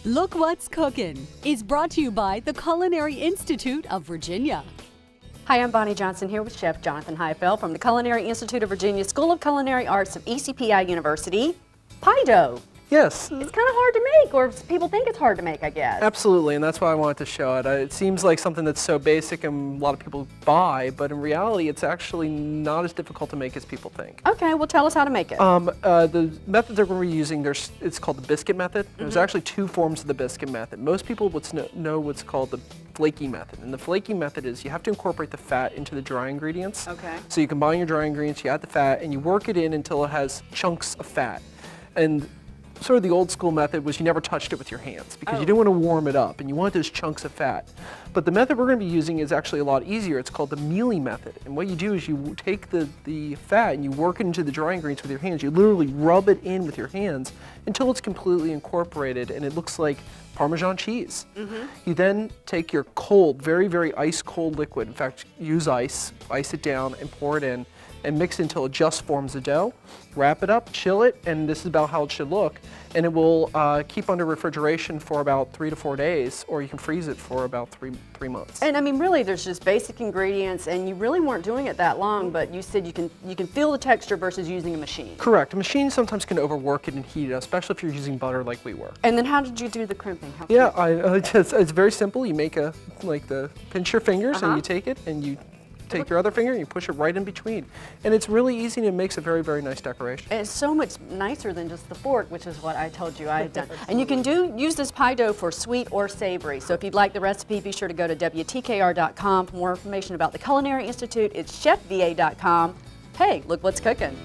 Look What's Cookin' is brought to you by the Culinary Institute of Virginia. Hi, I'm Bonnie Johnson here with Chef Jonathan Highfeld from the Culinary Institute of Virginia School of Culinary Arts of ECPI University. Pie dough. Yes. It's kind of hard to make, or people think it's hard to make, I guess. Absolutely, and that's why I wanted to show it. It seems like something that's so basic and a lot of people buy, but in reality it's actually not as difficult to make as people think. Okay, well tell us how to make it. The method that we're using, it's called the biscuit method. There's actually two forms of the biscuit method. Most people would know what's called the flaky method, and the flaky method is you have to incorporate the fat into the dry ingredients. Okay. So you combine your dry ingredients, you add the fat, and you work it in until it has chunks of fat. And sort of the old school method was you never touched it with your hands because you didn't want to warm it up and you want those chunks of fat. But the method we're going to be using is actually a lot easier. It's called the mealy method. And what you do is you take the fat and you work it into the dry ingredients with your hands. You literally rub it in with your hands until it's completely incorporated and it looks like Parmesan cheese. You then take your cold, very, very ice cold liquid. In fact, use ice it down and pour it in and mix it until it just forms a dough. Wrap it up, chill it, and this is about how it should look. And it will keep under refrigeration for about 3 to 4 days, or you can freeze it for about three months. And I mean, really, there's just basic ingredients, and you really weren't doing it that long, but you said you can feel the texture versus using a machine. Correct. A machine sometimes can overwork it and heat it, especially if you're using butter like we were. And then how did you do the crimping? It's very simple. You make pinch your fingers and you take it and you take your other finger and you push it right in between. And it's really easy and it makes a very, very nice decoration. And it's so much nicer than just the fork, which is what I told you I had done. And you can use this pie dough for sweet or savory. So if you'd like the recipe, be sure to go to WTKR.com for more information about the Culinary Institute. It's chefva.com. Hey, look what's cooking.